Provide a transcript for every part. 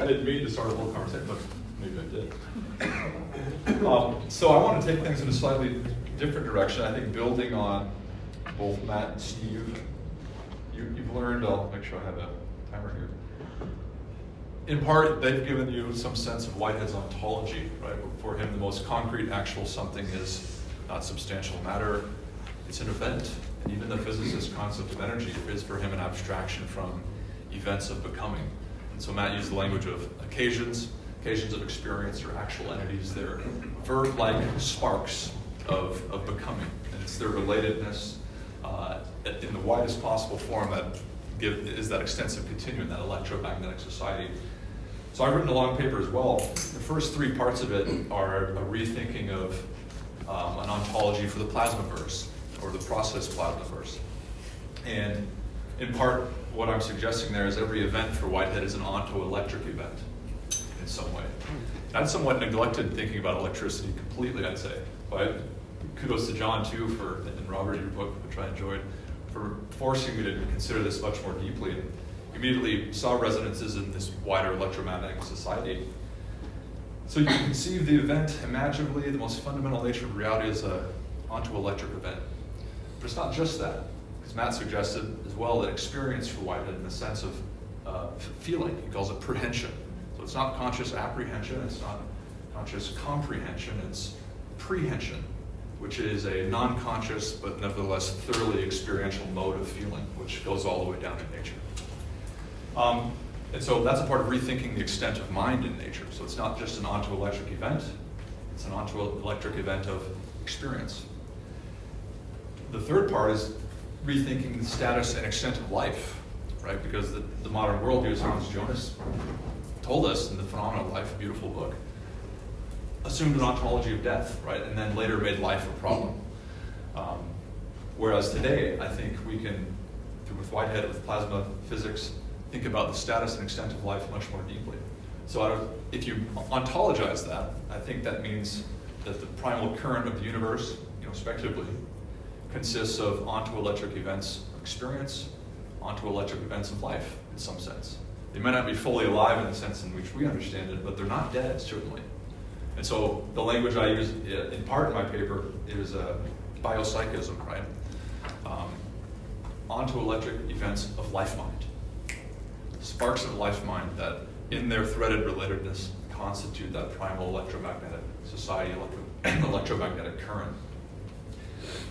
I didn't mean to start a whole conversation, but maybe I did. So I want to take things in a slightly different direction. I think building on both Matt and Steve, you've learned, I'll make sure I have a timer here. In part, they've given you some sense of Whitehead's ontology, right? For him, the most concrete actual something is not substantial matter, it's an event. And even the physicist's concept of energy is for him an abstraction from events of becoming. And so Matt used the language of occasions of experience or actual entities. They're verb-like sparks of becoming. And it's their relatedness in the widest possible form that is that extensive continuum, that electromagnetic society. So I've written a long paper as well. The first three parts of it are a rethinking of an ontology for the Plasmaverse, or the process Plasmaverse. And in part, what I'm suggesting there is every event for Whitehead is an ontoelectric event in some way. And I'd somewhat neglected thinking about electricity completely, I'd say. But kudos to John, too, and Robert, your book, which I enjoyed, for forcing me to consider this much more deeply. And immediately saw resonances in this wider electromagnetic society. So you can conceive the event imaginably, the most fundamental nature of reality is an ontoelectric event. But it's not just that, because Matt suggested as well that experience for Whitehead in the sense of feeling, he calls it prehension. So it's not conscious apprehension, it's not conscious comprehension, it's prehension, which is a non-conscious but nevertheless thoroughly experiential mode of feeling, which goes all the way down in nature. And so that's a part of rethinking the extent of mind in nature. So it's not just an ontoelectric event, it's an ontoelectric event of experience. The third part is rethinking the status and extent of life, right? Because the modern worldview, as Hans Jonas told us in The Phenomena of Life, a beautiful book, assumed an ontology of death, right? And then later made life a problem. Whereas today, I think we can, with Whitehead, with plasma physics, think about the status and extent of life much more deeply. So if you ontologize that, I think that means that the primal current of the universe, speculatively, consists of ontoelectric events of experience, ontoelectric events of life, in some sense. They might not be fully alive in the sense in which we understand it, but they're not dead, certainly. And so the language I use in part in my paper is biopsychism, right? Ontoelectric events of life mind. Sparks of life mind that, in their threaded relatedness, constitute that primal electromagnetic society, electromagnetic current.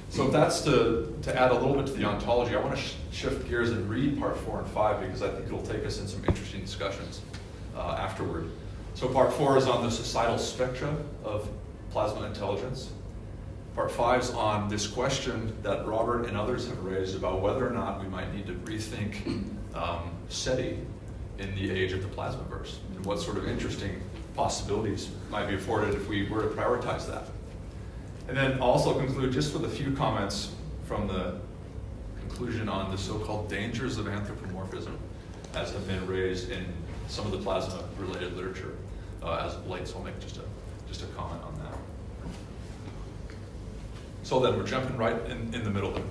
So if that's to add a little bit to the ontology, I want to shift gears and read part 4 and 5 because I think it'll take us in some interesting discussions afterward. So part 4 is on the societal spectra of plasma intelligence. Part 5 is on this question that Robert and others have raised about whether or not we might need to rethink S.E.P.I in the age of the Plasmaverse, and what sort of interesting possibilities might be afforded if we were to prioritize that. And then I'll also conclude just with a few comments from the conclusion on the so-called dangers of anthropomorphism as have been raised in some of the plasma-related literature as of late, so I'll make just a comment on that. So then we're jumping right in the middle there.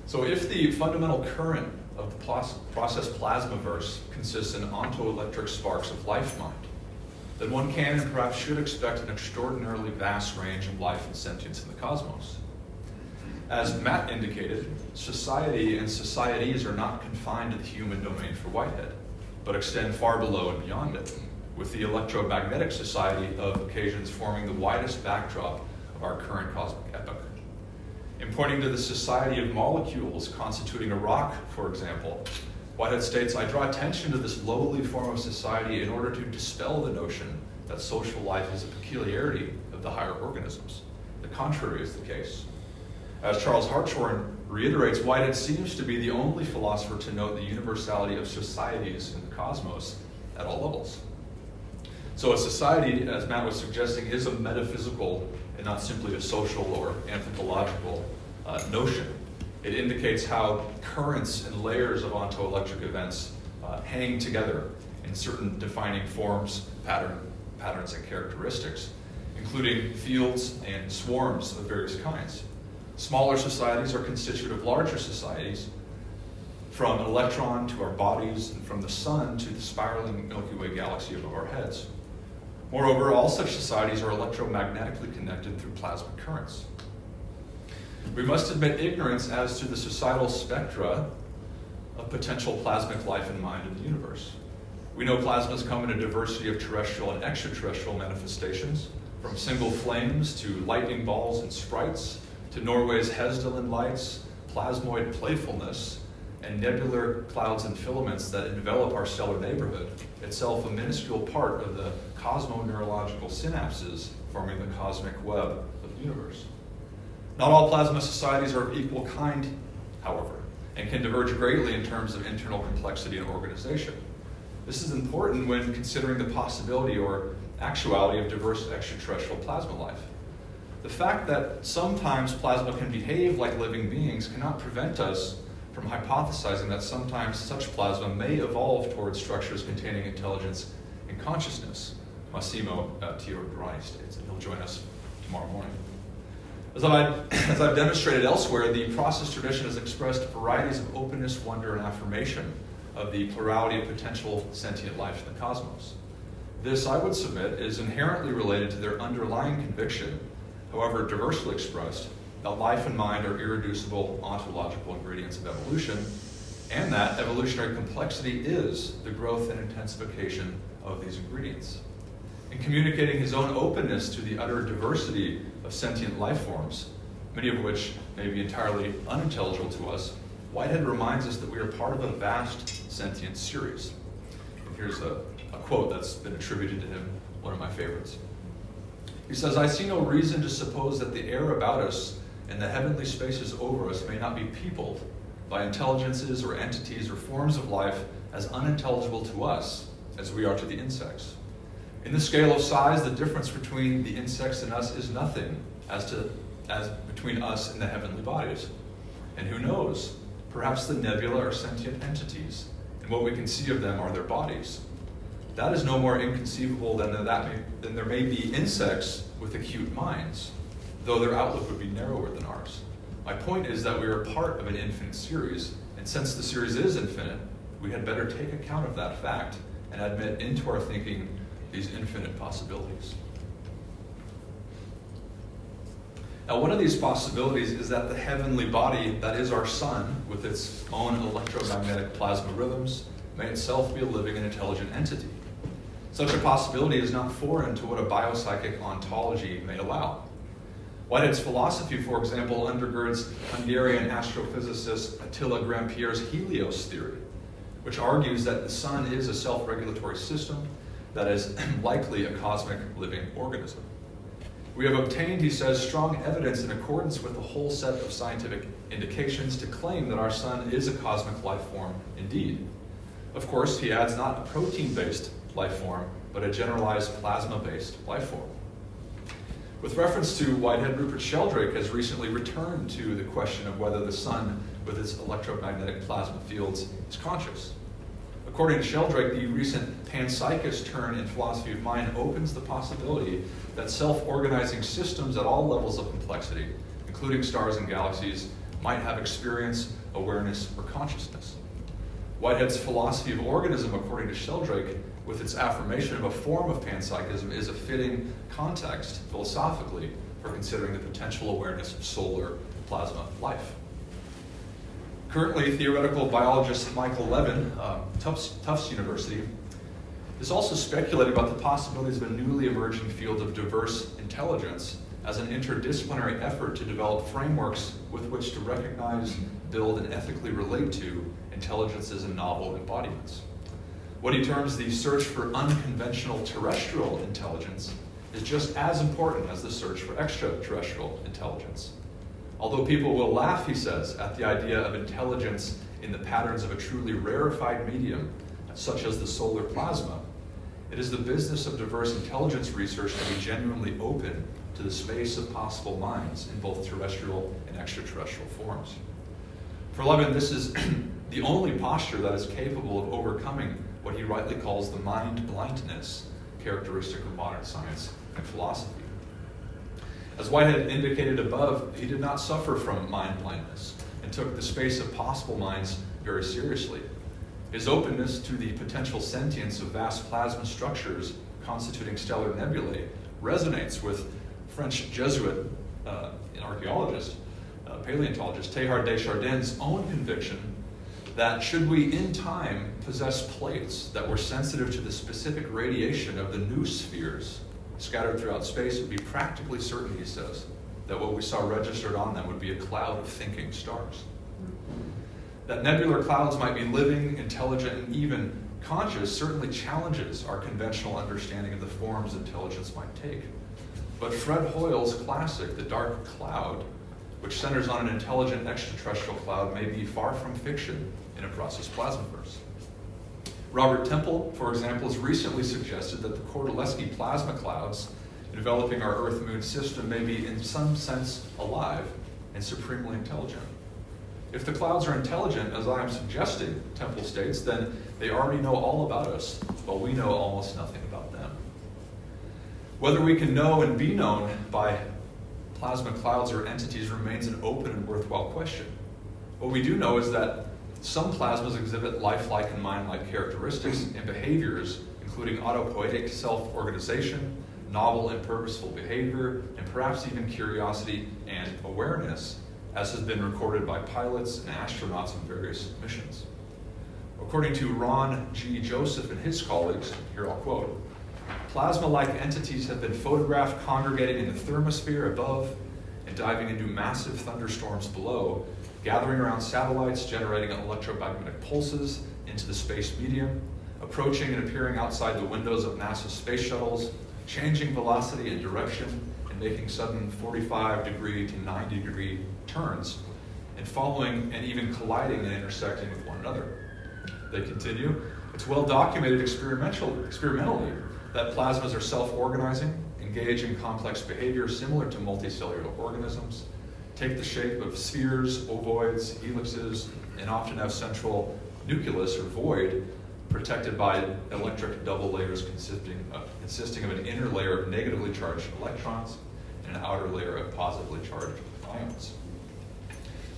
So if the fundamental current of the process Plasmaverse consists in ontoelectric sparks of life mind, then one can and perhaps should expect an extraordinarily vast range of life and sentience in the cosmos. As Matt indicated, society and societies are not confined to the human domain for Whitehead, but extend far below and beyond it, with the electromagnetic society of occasions forming the widest backdrop of our current cosmic epoch. In pointing to the society of molecules constituting a rock, for example, Whitehead states, I draw attention to this lowly form of society in order to dispel the notion that social life is a peculiarity of the higher organisms. The contrary is the case. As Charles Hartshorne reiterates, Whitehead seems to be the only philosopher to note the universality of societies in the cosmos at all levels. So a society, as Matt was suggesting, is a metaphysical and not simply a social or anthropological notion. It indicates how currents and layers of ontoelectric events hang together in certain defining forms, patterns, and characteristics, including fields and swarms of various kinds. Smaller societies are constituent of larger societies, from an electron to our bodies, and from the sun to the spiraling Milky Way galaxy above our heads. Moreover, all such societies are electromagnetically connected through plasma currents. We must admit ignorance as to the societal spectra of potential plasmic life and mind in the universe. We know plasmas come in a diversity of terrestrial and extraterrestrial manifestations, from single flames to lightning balls and sprites, to Norway's Hesdalen lights, plasmoid playfulness, and nebular clouds and filaments that envelop our stellar neighborhood, itself a minuscule part of the cosmoneurological synapses forming the cosmic web of the universe. Not all plasma societies are of equal kind, however, and can diverge greatly in terms of internal complexity and organization. This is important when considering the possibility or actuality of diverse extraterrestrial plasma life. The fact that sometimes plasma can behave like living beings cannot prevent us from hypothesizing that sometimes such plasma may evolve towards structures containing intelligence and consciousness, Massimo Teodorani states, and he'll join us tomorrow morning. As I've demonstrated elsewhere, the process tradition has expressed varieties of openness, wonder, and affirmation of the plurality of potential sentient life in the cosmos. This, I would submit, is inherently related to their underlying conviction, however diversely expressed, that life and mind are irreducible ontological ingredients of evolution, and that evolutionary complexity is the growth and intensification of these ingredients. In communicating his own openness to the utter diversity of sentient life forms, many of which may be entirely unintelligible to us, Whitehead reminds us that we are part of a vast sentient series. And here's a quote that's been attributed to him, one of my favorites. He says, "I see no reason to suppose that the air about us and the heavenly spaces over us may not be peopled by intelligences or entities or forms of life as unintelligible to us as we are to the insects. In the scale of size, the difference between the insects and us is nothing as between us and the heavenly bodies. And who knows, perhaps the nebula are sentient entities, and what we can see of them are their bodies. That is no more inconceivable than there may be insects with acute minds, though their outlook would be narrower than ours. My point is that we are part of an infinite series, and since the series is infinite, we had better take account of that fact and admit into our thinking these infinite possibilities." Now, one of these possibilities is that the heavenly body that is our sun, with its own electromagnetic plasma rhythms, may itself be a living and intelligent entity. Such a possibility is not foreign to what a biopsychic ontology may allow. Whitehead's philosophy, for example, undergirds Hungarian astrophysicist Attila Grampier's Helios theory, which argues that the sun is a self-regulatory system that is likely a cosmic living organism. We have obtained, he says, strong evidence in accordance with a whole set of scientific indications to claim that our sun is a cosmic life form indeed. Of course, he adds, not a protein-based life form, but a generalized plasma-based life form. With reference to Whitehead, Rupert Sheldrake has recently returned to the question of whether the sun, with its electromagnetic plasma fields, is conscious. According to Sheldrake, the recent panpsychist turn in philosophy of mind opens the possibility that self-organizing systems at all levels of complexity, including stars and galaxies, might have experience, awareness, or consciousness. Whitehead's philosophy of organism, according to Sheldrake, with its affirmation of a form of panpsychism, is a fitting context, philosophically, for considering the potential awareness of solar plasma life. Currently, theoretical biologist Michael Levin, Tufts University, is also speculating about the possibilities of a newly emerging field of diverse intelligence as an interdisciplinary effort to develop frameworks with which to recognize, build, and ethically relate to intelligences and novel embodiments. What he terms the search for unconventional terrestrial intelligence is just as important as the search for extraterrestrial intelligence. Although people will laugh, he says, at the idea of intelligence in the patterns of a truly rarefied medium, such as the solar plasma, it is the business of diverse intelligence research to be genuinely open to the space of possible minds in both terrestrial and extraterrestrial forms. For Levin, this is the only posture that is capable of overcoming what he rightly calls the mind blindness characteristic of modern science and philosophy. As Whitehead indicated above, he did not suffer from mind blindness and took the space of possible minds very seriously. His openness to the potential sentience of vast plasma structures constituting stellar nebulae resonates with French Jesuit archaeologist, paleontologist Teilhard de Chardin's own conviction that should we in time possess plates that were sensitive to the specific radiation of the new spheres scattered throughout space, it would be practically certain, he says, that what we saw registered on them would be a cloud of thinking stars. That nebular clouds might be living, intelligent, and even conscious certainly challenges our conventional understanding of the forms intelligence might take. But Fred Hoyle's classic, The Dark Cloud, which centers on an intelligent extraterrestrial cloud, may be far from fiction in a process plasmaverse. Robert Temple, for example, has recently suggested that the Kordylewski plasma clouds enveloping our Earth-Moon system may be in some sense alive and supremely intelligent. If the clouds are intelligent, as I am suggesting, Temple states, then they already know all about us, while we know almost nothing about them. Whether we can know and be known by plasma clouds or entities remains an open and worthwhile question. What we do know is that some plasmas exhibit lifelike and mind-like characteristics and behaviors, including autopoietic self-organization, novel and purposeful behavior, and perhaps even curiosity and awareness, as has been recorded by pilots and astronauts on various missions. According to Ron G. Joseph and his colleagues, here I'll quote, "Plasma-like entities have been photographed congregating in the thermosphere above and diving into massive thunderstorms below, gathering around satellites, generating electromagnetic pulses into the space medium, approaching and appearing outside the windows of NASA space shuttles, changing velocity and direction, and making sudden 45-degree to 90-degree turns, and following and even colliding and intersecting with one another." They continue, "It's well documented experimentally that plasmas are self-organizing, engage in complex behavior similar to multicellular organisms, take the shape of spheres, ovoids, helixes, and often have central nucleus or void protected by electric double layers consisting of an inner layer of negatively charged electrons and an outer layer of positively charged ions."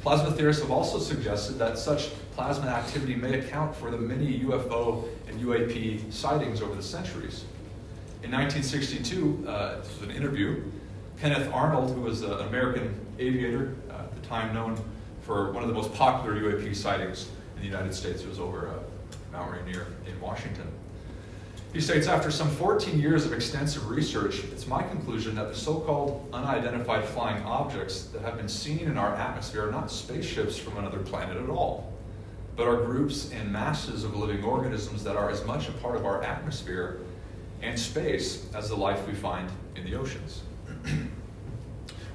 Plasma theorists have also suggested that such plasma activity may account for the many UFO and UAP sightings over the centuries. In 1962, this was an interview, Kenneth Arnold, who was an American aviator at the time known for one of the most popular UAP sightings in the United States. It was over Mount Rainier in Washington. He states, "After some 14 years of extensive research, it's my conclusion that the so-called unidentified flying objects that have been seen in our atmosphere are not spaceships from another planet at all, but are groups and masses of living organisms that are as much a part of our atmosphere and space as the life we find in the oceans."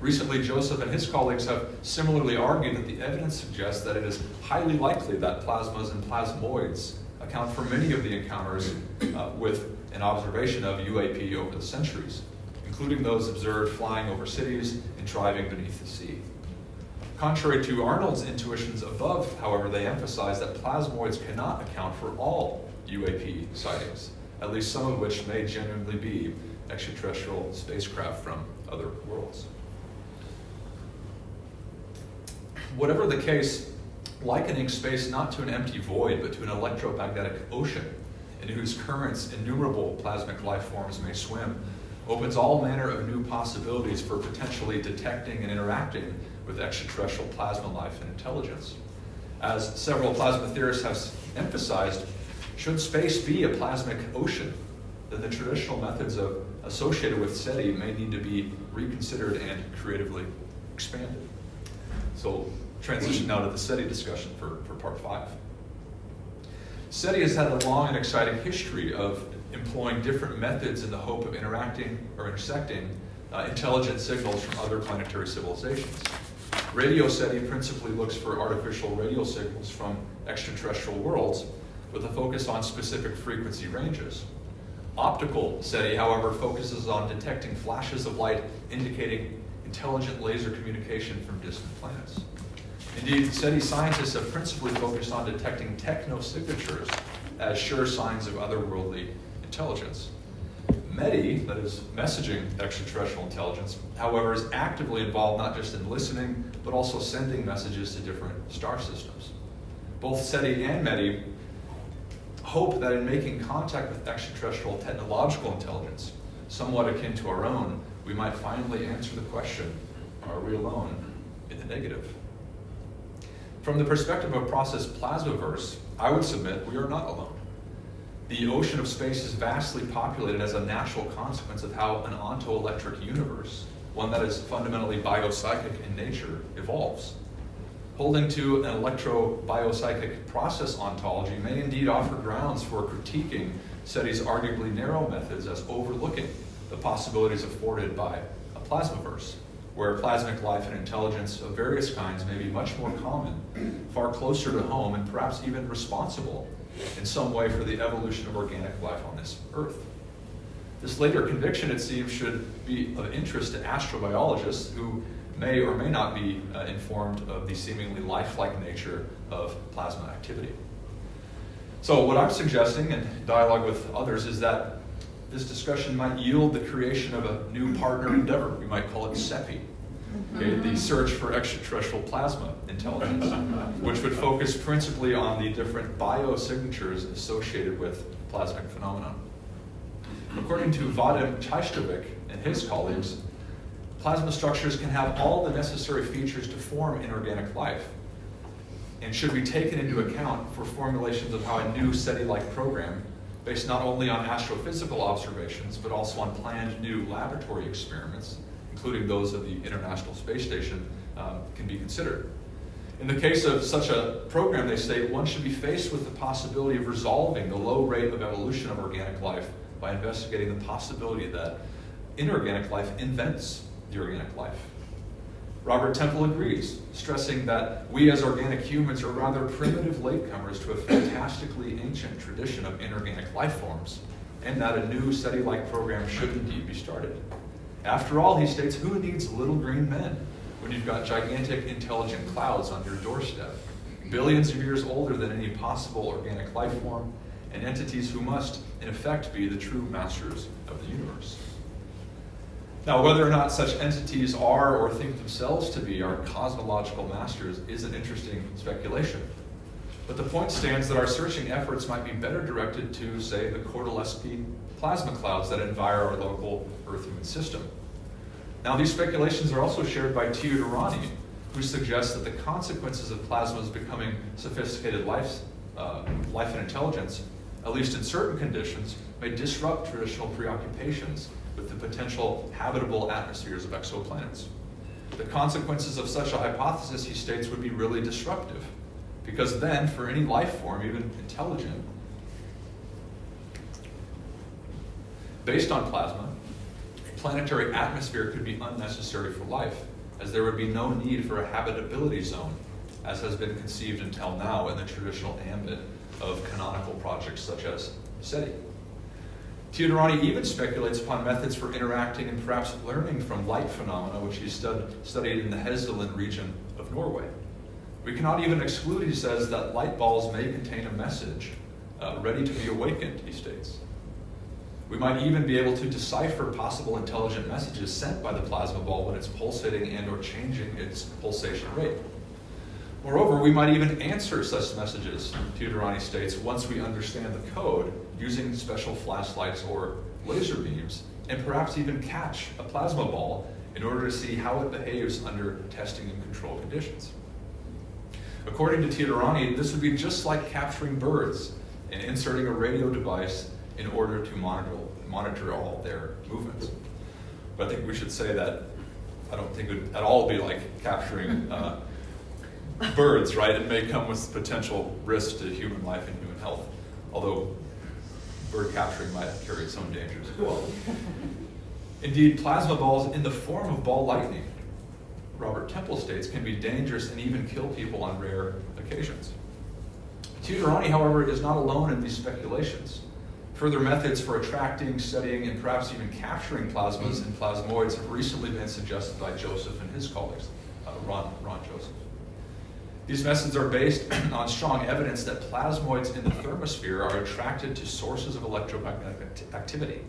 Recently, Joseph and his colleagues have similarly argued that the evidence suggests that it is highly likely that plasmas and plasmoids account for many of the encounters with an observation of UAP over the centuries, including those observed flying over cities and driving beneath the sea. Contrary to Arnold's intuitions above, however, they emphasize that plasmoids cannot account for all UAP sightings, at least some of which may genuinely be extraterrestrial spacecraft from other worlds. Whatever the case, likening space not to an empty void, but to an electromagnetic ocean into whose currents innumerable plasmic life forms may swim, opens all manner of new possibilities for potentially detecting and interacting with extraterrestrial plasma life and intelligence. As several plasma theorists have emphasized, should space be a plasmic ocean, then the traditional methods associated with SETI may need to be reconsidered and creatively expanded. So transition now to the SETI discussion for part 5. SETI has had a long and exciting history of employing different methods in the hope of interacting or intersecting intelligent signals from other planetary civilizations. Radio SETI principally looks for artificial radio signals from extraterrestrial worlds with a focus on specific frequency ranges. Optical SETI, however, focuses on detecting flashes of light indicating intelligent laser communication from distant planets. Indeed, SETI scientists have principally focused on detecting techno-signatures as sure signs of otherworldly intelligence. METI, that is messaging extraterrestrial intelligence, however, is actively involved not just in listening, but also sending messages to different star systems. both SETI and METI hope that in making contact with extraterrestrial technological intelligence, somewhat akin to our own, we might finally answer the question, are we alone in the negative? From the perspective of process Plasmaverse, I would submit we are not alone. The ocean of space is vastly populated as a natural consequence of how an ontoelectric universe, one that is fundamentally biopsychic in nature, evolves. Holding to an electro-biopsychic process ontology may indeed offer grounds for critiquing SETI's arguably narrow methods as overlooking the possibilities afforded by a plasmaverse, where plasmic life and intelligence of various kinds may be much more common, far closer to home, and perhaps even responsible in some way for the evolution of organic life on this Earth. This later conviction, it seems, should be of interest to astrobiologists who may or may not be informed of the seemingly lifelike nature of plasma activity. So what I'm suggesting in dialogue with others is that this discussion might yield the creation of a new partner endeavor. We might call it S.E.P.I, okay, the search for extraterrestrial plasma intelligence, which would focus principally on the different biosignatures associated with plasmic phenomena. According to Vadim Chajstovic and his colleagues, plasma structures can have all the necessary features to form inorganic life and should be taken into account for formulations of how a new SETI-like program, based not only on astrophysical observations, but also on planned new laboratory experiments, including those of the International Space Station, can be considered. In the case of such a program, they say, one should be faced with the possibility of resolving the low rate of evolution of organic life by investigating the possibility that inorganic life invents the organic life. Robert Temple agrees, stressing that we as organic humans are rather primitive latecomers to a fantastically ancient tradition of inorganic life forms, and that a new SETI-like program should indeed be started. After all, he states, who needs little green men when you've got gigantic intelligent clouds on your doorstep, billions of years older than any possible organic life form, and entities who must, in effect, be the true masters of the universe. Now, whether or not such entities are or think themselves to be our cosmological masters is an interesting speculation. But the point stands that our searching efforts might be better directed to, say, the Kordylewski plasma clouds that environ our local Earth-human system. Now, these speculations are also shared by Teodoranyi, who suggests that the consequences of plasmas becoming sophisticated life and intelligence, at least in certain conditions, may disrupt traditional preoccupations with the potential habitable atmospheres of exoplanets. The consequences of such a hypothesis, he states, would be really disruptive, because then, for any life form, even intelligent, based on plasma, a planetary atmosphere could be unnecessary for life, as there would be no need for a habitability zone, as has been conceived until now in the traditional ambit of canonical projects such as SETI. Teodoranyi even speculates upon methods for interacting and perhaps learning from light phenomena, which he studied in the Hesdalen region of Norway. We cannot even exclude, he says, that light balls may contain a message ready to be awakened, he states. We might even be able to decipher possible intelligent messages sent by the plasma ball when it's pulsating and or changing its pulsation rate. Moreover, we might even answer such messages, Teodoranyi states, once we understand the code using special flashlights or laser beams, and perhaps even catch a plasma ball in order to see how it behaves under testing and control conditions. According to Teodoranyi, this would be just like capturing birds and inserting a radio device in order to monitor all their movements. But I think we should say that I don't think it would at all be like capturing birds, right? It may come with potential risk to human life and human health, although bird capturing might carry its own dangers as well. Indeed, plasma balls in the form of ball lightning, Robert Temple states, can be dangerous and even kill people on rare occasions. Teodoranyi, however, is not alone in these speculations. Further methods for attracting, studying, and perhaps even capturing plasmas and plasmoids have recently been suggested by Joseph and his colleagues, Ron Joseph. These methods are based on strong evidence that plasmoids in the thermosphere are attracted to sources of electromagnetic activity.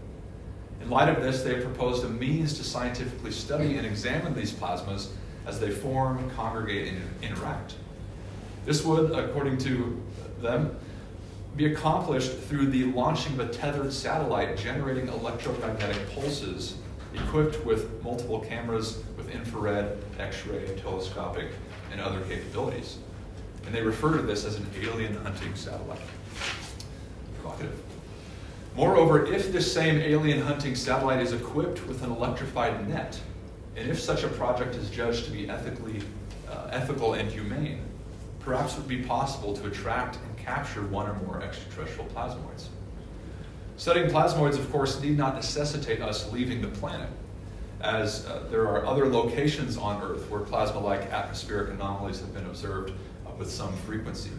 In light of this, they have proposed a means to scientifically study and examine these plasmas as they form, congregate, and interact. This would, according to them, be accomplished through the launching of a tethered satellite generating electromagnetic pulses equipped with multiple cameras with infrared, X-ray, telescopic, and other capabilities. And they refer to this as an alien hunting satellite. Provocative. Moreover, if this same alien hunting satellite is equipped with an electrified net, and if such a project is judged to be ethical and humane, perhaps it would be possible to attract and capture one or more extraterrestrial plasmoids. Studying plasmoids, of course, need not necessitate us leaving the planet, as there are other locations on Earth where plasma-like atmospheric anomalies have been observed with some frequency.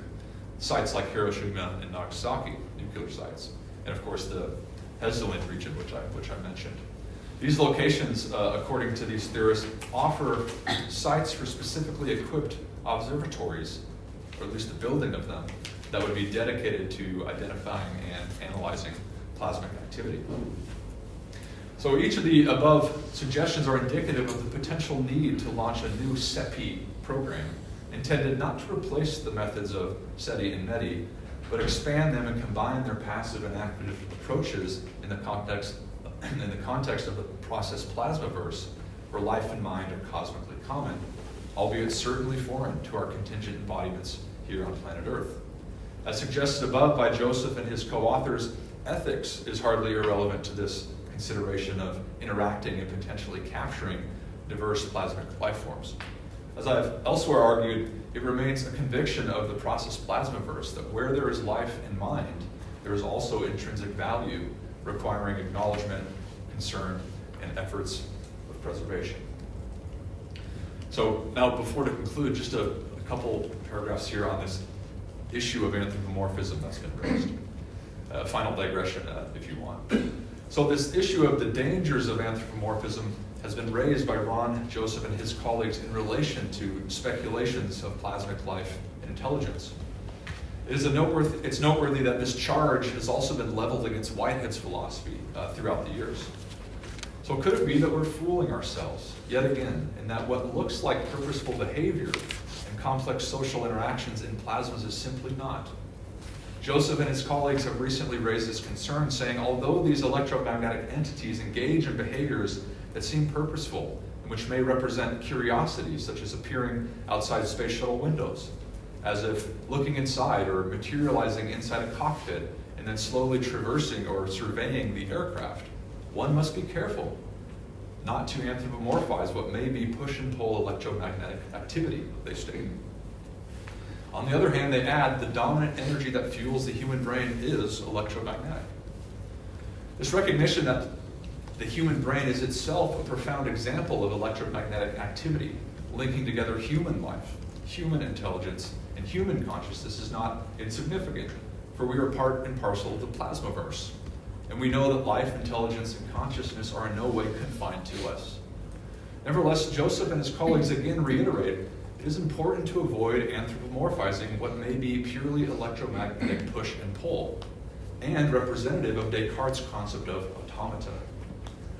Sites like Hiroshima and Nagasaki, nuclear sites, and of course the Hezbollah region, which I mentioned. These locations, according to these theorists, offer sites for specifically equipped observatories, or at least the building of them, that would be dedicated to identifying and analyzing plasmic activity. So each of the above suggestions are indicative of the potential need to launch a new S.E.P.I program, intended not to replace the methods of SETI and METI, but expand them and combine their passive and active approaches in the context of the process Plasmaverse, where life and mind are cosmically common, albeit certainly foreign to our contingent embodiments here on planet Earth. As suggested above by Joseph and his co-authors, ethics is hardly irrelevant to this consideration of interacting and potentially capturing diverse plasmic life forms. As I've elsewhere argued, it remains a conviction of the process Plasmaverse that where there is life and mind, there is also intrinsic value requiring acknowledgement, concern, and efforts of preservation. So now, before to conclude, just a couple paragraphs here on this issue of anthropomorphism that's been raised. Final digression, if you want. So this issue of the dangers of anthropomorphism has been raised by Ron, Joseph, and his colleagues in relation to speculations of plasmic life and intelligence. It's noteworthy that this charge has also been leveled against Whitehead's philosophy throughout the years. So could it be that we're fooling ourselves yet again, and that what looks like purposeful behavior and complex social interactions in plasmas is simply not? Joseph and his colleagues have recently raised this concern, saying although these electromagnetic entities engage in behaviors that seem purposeful and which may represent curiosities, such as appearing outside space shuttle windows, as if looking inside or materializing inside a cockpit and then slowly traversing or surveying the aircraft, one must be careful not to anthropomorphize what may be push and pull electromagnetic activity, they state. On the other hand, they add the dominant energy that fuels the human brain is electromagnetic. This recognition that the human brain is itself a profound example of electromagnetic activity, linking together human life, human intelligence, and human consciousness is not insignificant, for we are part and parcel of the Plasmaverse. And we know that life, intelligence, and consciousness are in no way confined to us. Nevertheless, Joseph and his colleagues again reiterate it is important to avoid anthropomorphizing what may be purely electromagnetic push and pull, and representative of Descartes' concept of automata.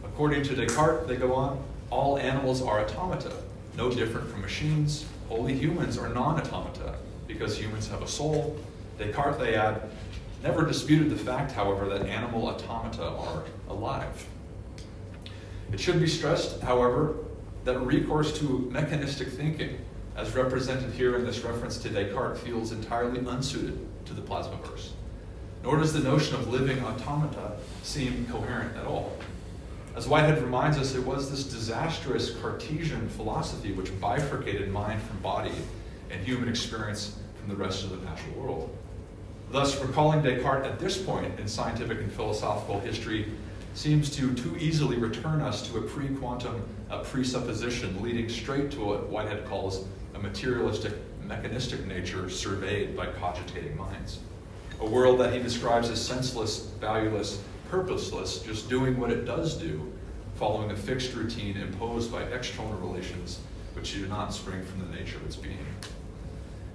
According to Descartes, they go on, all animals are automata, no different from machines. Only humans are non-automata, because humans have a soul. Descartes, they add, never disputed the fact, however, that animal automata are alive. It should be stressed, however, that recourse to mechanistic thinking, as represented here in this reference to Descartes, feels entirely unsuited to the Plasmaverse. Nor does the notion of living automata seem coherent at all. As Whitehead reminds us, it was this disastrous Cartesian philosophy which bifurcated mind from body and human experience from the rest of the natural world. Thus, recalling Descartes at this point in scientific and philosophical history seems to too easily return us to a pre-quantum presupposition leading straight to what Whitehead calls a materialistic, mechanistic nature surveyed by cogitating minds. A world that he describes as senseless, valueless, purposeless, just doing what it does do, following a fixed routine imposed by external relations which do not spring from the nature of its being.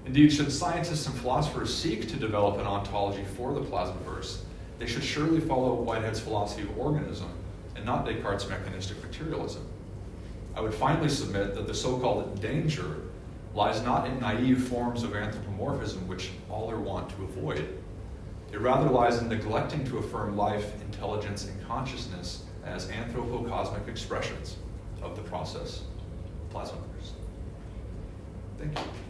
Indeed, should scientists and philosophers seek to develop an ontology for the Plasmaverse, they should surely follow Whitehead's philosophy of organism and not Descartes' mechanistic materialism. I would finally submit that the so-called danger lies not in naive forms of anthropomorphism which all are wont to avoid. It rather lies in neglecting to affirm life, intelligence, and consciousness as anthropocosmic expressions of the process Plasmaverse. Thank you.